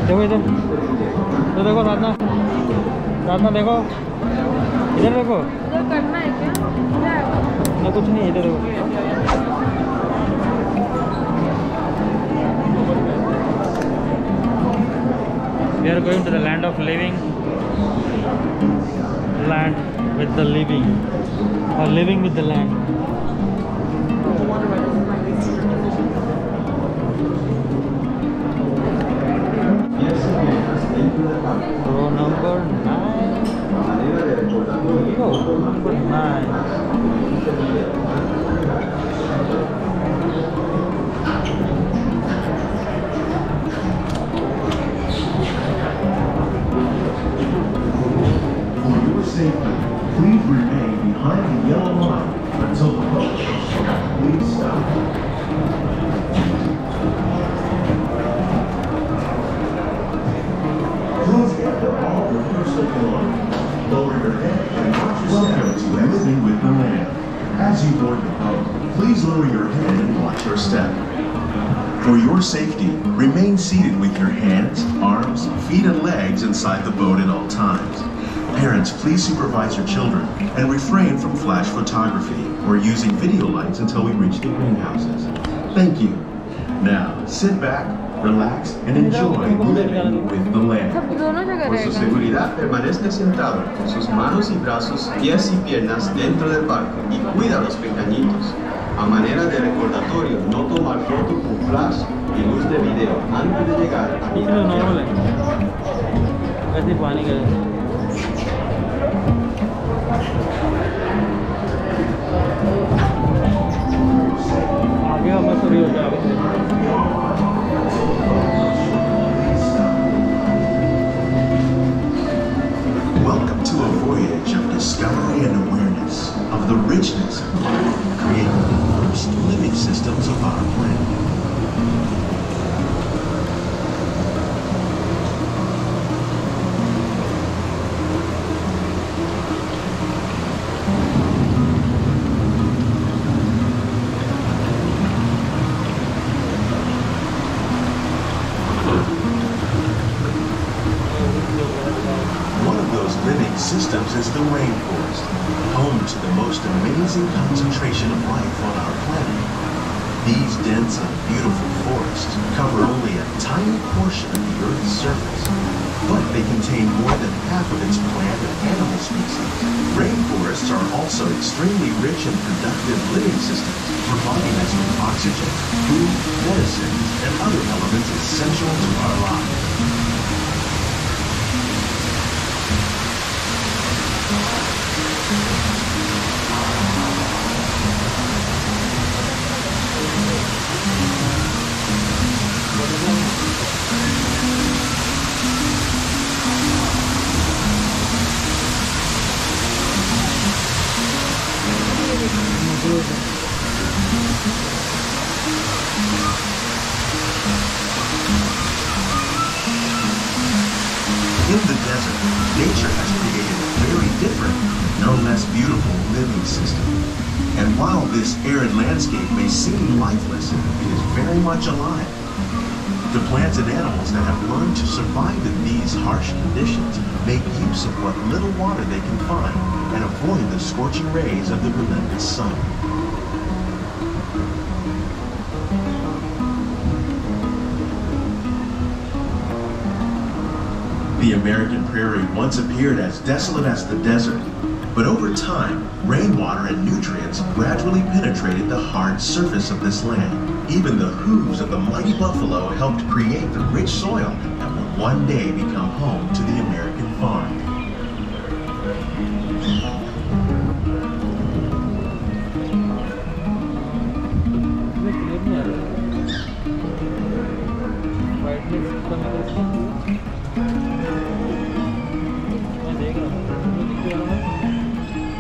देखो इधर, तो देखो साधना, साधना देखो, इधर देखो। उधर करना है क्या? ना कुछ नहीं, इधर देखो। We are going to the land of living, land with the living, or living with the land. Row number 9. Oh, number 9. Please remain behind the yellow line until the boat comes to a complete stop. Please gather all the personal belongings. Lower your head and watch your step. Welcome to Living with the Land. As you board the boat, please lower your head and watch your step. For your safety, remain seated with your hands, arms, feet, and legs inside the boat at all times. Parents, please supervise your children and refrain from flash photography or using video lights until we reach the greenhouses. Thank you. Now, sit back, relax, and enjoy living with the land. Por su seguridad, permanezca sentado con sus manos y brazos, pies y piernas dentro del barco y cuida a los pequeñitos. A manera de recordatorio, no tomar foto con flash y luz de video antes de llegar a mitad de tierra. Welcome to a voyage of discovery and awareness of the richness of life, creating the first living systems of our planet. Systems is the rainforest, home to the most amazing concentration of life on our planet. These dense and beautiful forests cover only a tiny portion of the Earth's surface, but they contain more than half of its plant and animal species. Rainforests are also extremely rich and productive living systems, providing us with oxygen, food, medicines, and other elements essential to our lives. In the desert, nature has created a very different, no less beautiful living system. And while this arid landscape may seem lifeless, it is very much alive. The plants and animals that have learned to survive in these harsh conditions make use of what little water they can find and avoid the scorching rays of the relentless sun. The American prairie once appeared as desolate as the desert, but over time, rainwater and nutrients gradually penetrated the hard surface of this land. Even the hooves of the mighty buffalo helped create the rich soil that would one day become home to the American farm.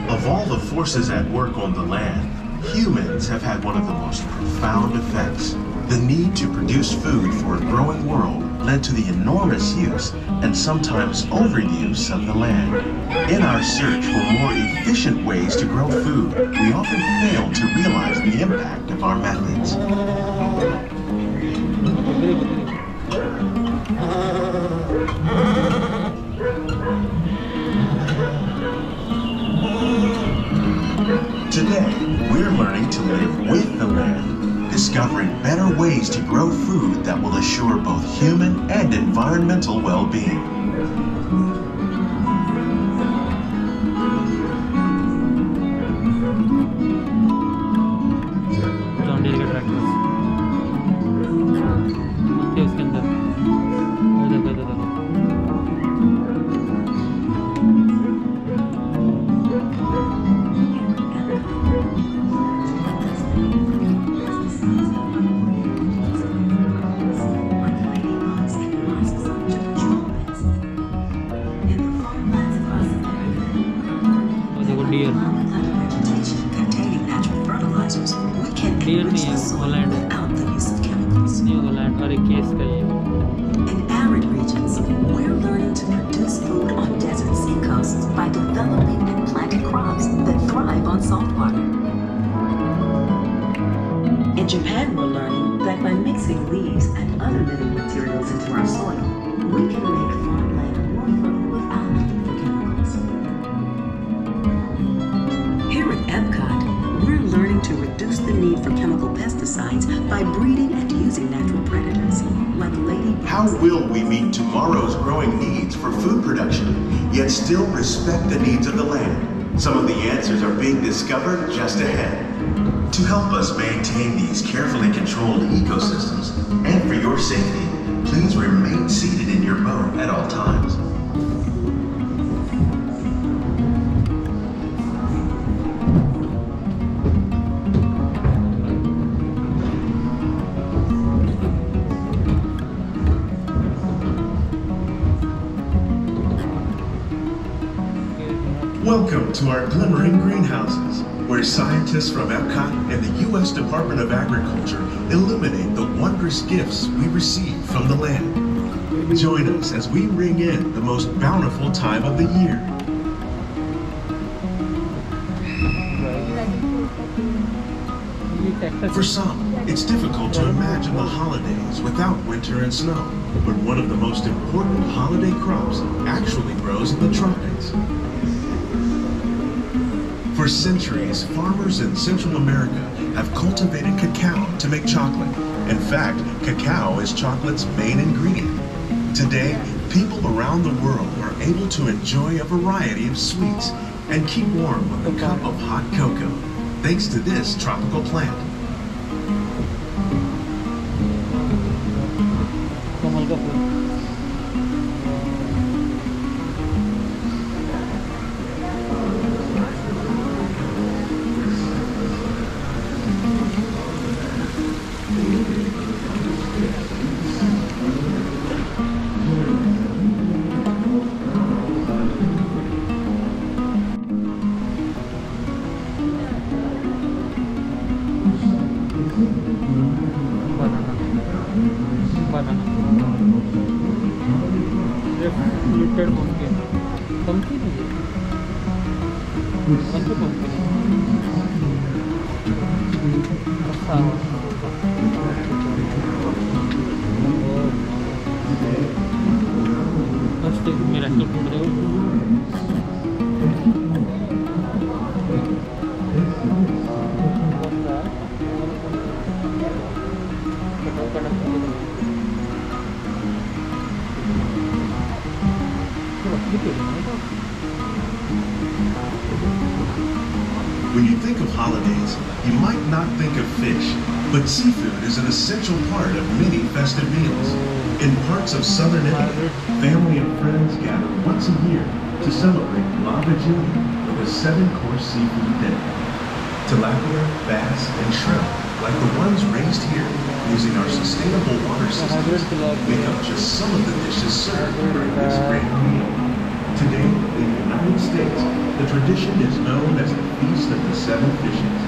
Of all the forces at work on the land, humans have had one of the most profound effects. The need to produce food for a growing world led to the enormous use and sometimes overuse of the land. In our search for more efficient ways to grow food, we often fail to realize the impact of our methods. Today, we're learning to live with the land, discovering better ways to grow food that will assure both human and environmental well-being. John Deere का tractor है उसके अंदर देखो देखो देखो dear dear नहीं है Holland new Holland और एक केस का ये In arid regions, we're learning to produce food on desert seacoasts by developing and planting crops that thrive on salt water. In Japan, we're learning that by mixing leaves and other living materials into our soil, we can make farmland more fertile without the need for chemicals. Here at Epcot, we're learning to reduce the need for chemical pesticides by breeding and using natural predators, like ladybugs. How will we meet tomorrow's growing needs for food production, yet still respect the needs of the land? Some of the answers are being discovered just ahead. To help us maintain these carefully controlled ecosystems, and for your safety, please remain seated in your boat at all times. Welcome to our glimmering greenhouses, where scientists from Epcot and the U.S. Department of Agriculture illuminate the wondrous gifts we receive from the land. Join us as we ring in the most bountiful time of the year. For some, it's difficult to imagine the holidays without winter and snow, but one of the most important holiday crops actually grows in the tropics. For centuries, farmers in Central America have cultivated cacao to make chocolate. In fact, cacao is chocolate's main ingredient. Today, people around the world are able to enjoy a variety of sweets and keep warm with a cup of hot cocoa, thanks to this tropical plant. कमल का फूल limited pumpkin pumpkin है कौन सा pumpkin है अच्छा first मेरा तो घूम रहे हो When you think of holidays, you might not think of fish, but seafood is an essential part of many festive meals. In parts of southern Italy, family and friends gather once a year to celebrate La Vigilia with a 7-course seafood dinner. Tilapia, bass, and shrimp, like the ones raised here using our sustainable water systems, make up just some of the dishes served during this great meal. Today, in the United States, the tradition is known as the Feast of the Seven Fishes.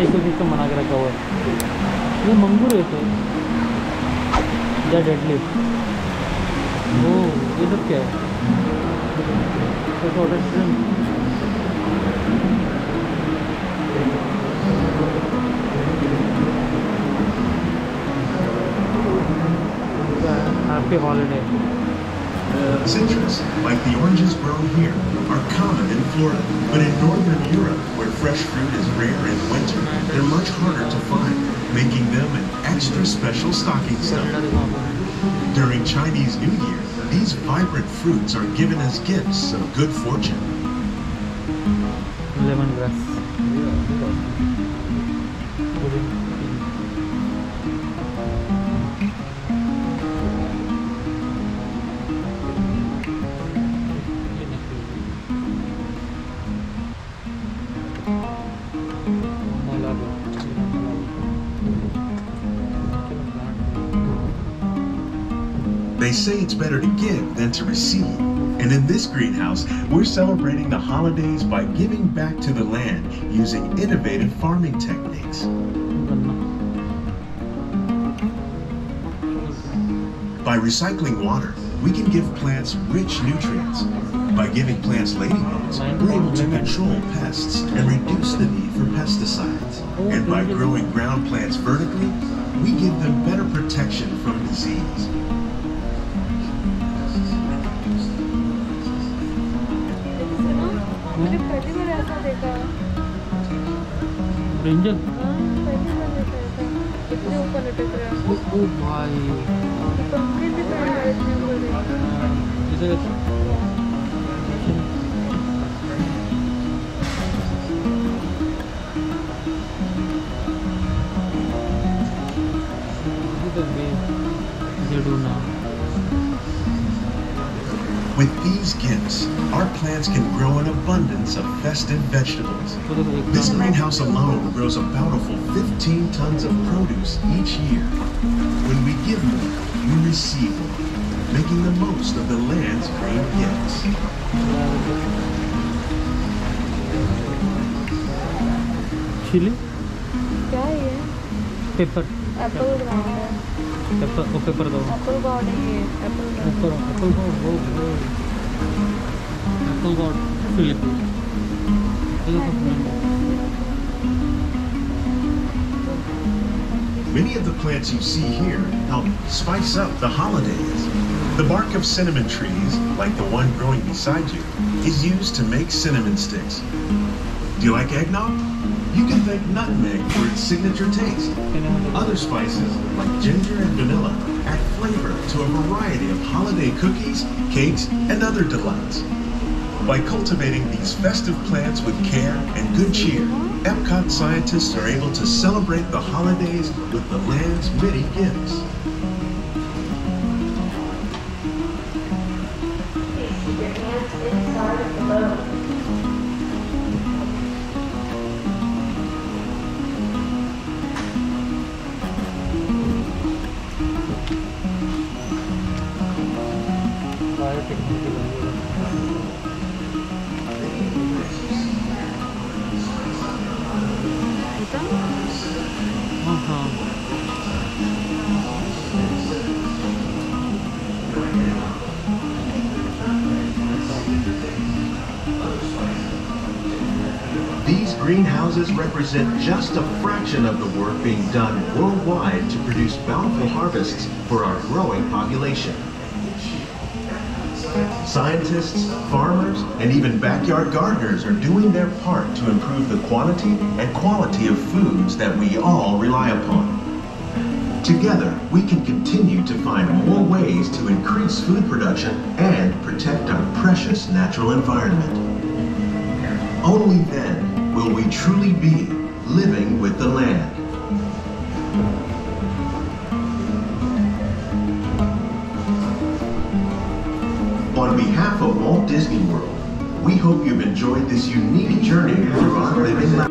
Ecosystem बना के रखा हुआ है। ये मंगूर है तो या डेडली। ओह ये सब क्या है? Happy holiday. Citrus, like the oranges grown here, are common in Florida, but in northern Europe, where fresh fruit is rare in winter, they're much harder to find, making them an extra special stocking stuffer. During Chinese New Year, these vibrant fruits are given as gifts of good fortune. Lemongrass. They say it's better to give than to receive. And in this greenhouse, we're celebrating the holidays by giving back to the land using innovative farming techniques. By recycling water, we can give plants rich nutrients. By giving plants ladybugs, we're able to control pests and reduce the need for pesticides. And by growing ground plants vertically, we give them better protection from disease. मैंने पहली बार ऐसा देखा। Brinjal. पहली बार देखा ऐसा। इतने ऊपर लटक रहा है। ओ भाई। पंपकिन भी पहली बार इतने ऊपर देखा। इसे कैसे? With these gifts, our plants can grow an abundance of festive vegetables. This greenhouse alone grows a bountiful 15 tons of produce each year. When we give more, we receive more, making the most of the land's green gifts. Chili? क्या है ये? Pepper. Apple ground है। Pepper. ओ paper दो। Apple god है ये। Apple apple god वो apple god Philip. Many of the plants you see here help spice up the holidays. The bark of cinnamon trees, like the one growing beside you, is used to make cinnamon sticks. Do you like eggnog? You can thank nutmeg for its signature taste. Other spices, like ginger and vanilla, add flavor to a variety of holiday cookies, cakes, and other delights. By cultivating these festive plants with care and good cheer, Epcot scientists are able to celebrate the holidays with the land's many gifts. Keep your hands inside of the boat. These greenhouses represent just a fraction of the work being done worldwide to produce bountiful harvests for our growing population. Scientists, farmers, and even backyard gardeners are doing their part to improve the quantity and quality of foods that we all rely upon. Together, we can continue to find more ways to increase food production and protect our precious natural environment. Only then will we truly be living with the land. On behalf of Walt Disney World, we hope you've enjoyed this unique journey through our living land.